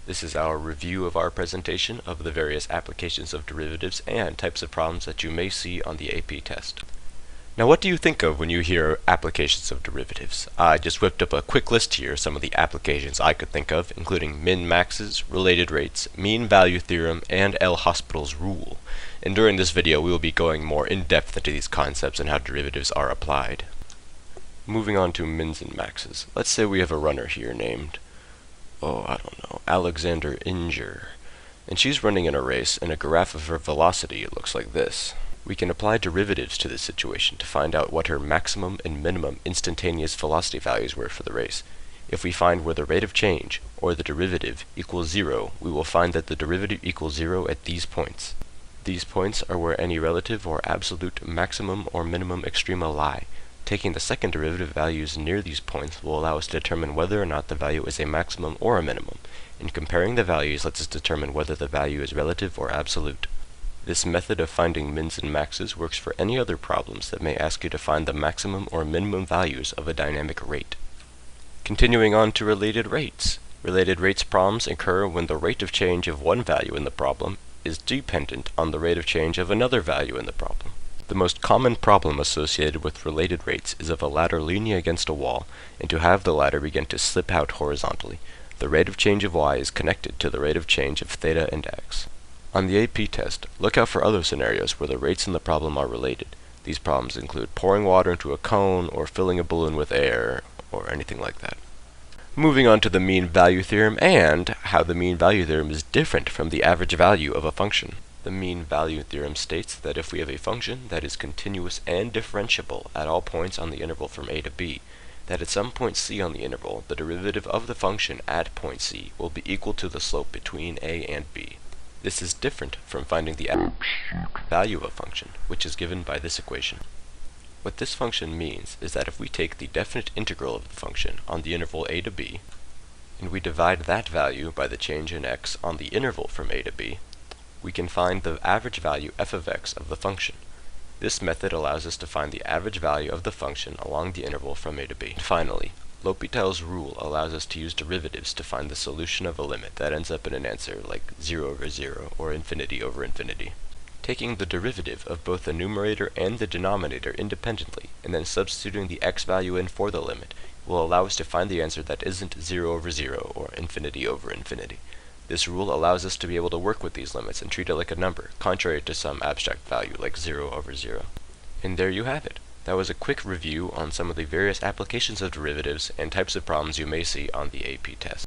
This is our review of our presentation of the various applications of derivatives and types of problems that you may see on the AP test. Now, what do you think of when you hear applications of derivatives? I just whipped up a quick list here, some of the applications I could think of, including min-maxes, related rates, mean value theorem, and L'Hospital's rule. And during this video, we will be going more in depth into these concepts and how derivatives are applied. Moving on to mins and maxes. Let's say we have a runner here named, Alexander Inger. And she's running in a race, and a graph of her velocity looks like this. We can apply derivatives to this situation to find out what her maximum and minimum instantaneous velocity values were for the race. If we find where the rate of change, or the derivative, equals 0, we will find that the derivative equals 0 at these points. These points are where any relative or absolute maximum or minimum extrema lie. Taking the second derivative values near these points will allow us to determine whether or not the value is a maximum or a minimum, and comparing the values lets us determine whether the value is relative or absolute. This method of finding mins and maxes works for any other problems that may ask you to find the maximum or minimum values of a dynamic rate. Continuing on to related rates. Related rates problems occur when the rate of change of one value in the problem is dependent on the rate of change of another value in the problem. The most common problem associated with related rates is of a ladder leaning against a wall, and to have the ladder begin to slip out horizontally. The rate of change of y is connected to the rate of change of theta and x. On the AP test, look out for other scenarios where the rates in the problem are related. These problems include pouring water into a cone, or filling a balloon with air, or anything like that. Moving on to the mean value theorem and how the mean value theorem is different from the average value of a function. The mean value theorem states that if we have a function that is continuous and differentiable at all points on the interval from a to b, that at some point c on the interval, the derivative of the function at point c will be equal to the slope between a and b. This is different from finding the absolute value of a function, which is given by this equation. What this function means is that if we take the definite integral of the function on the interval a to b, and we divide that value by the change in x on the interval from a to b, we can find the average value f of x of the function. This method allows us to find the average value of the function along the interval from a to b. Finally, L'Hospital's rule allows us to use derivatives to find the solution of a limit that ends up in an answer like 0 over 0 or infinity over infinity. Taking the derivative of both the numerator and the denominator independently, and then substituting the x value in for the limit, will allow us to find the answer that isn't 0 over 0 or infinity over infinity. This rule allows us to be able to work with these limits and treat it like a number, contrary to some abstract value like 0 over 0. And there you have it. That was a quick review on some of the various applications of derivatives and types of problems you may see on the AP test.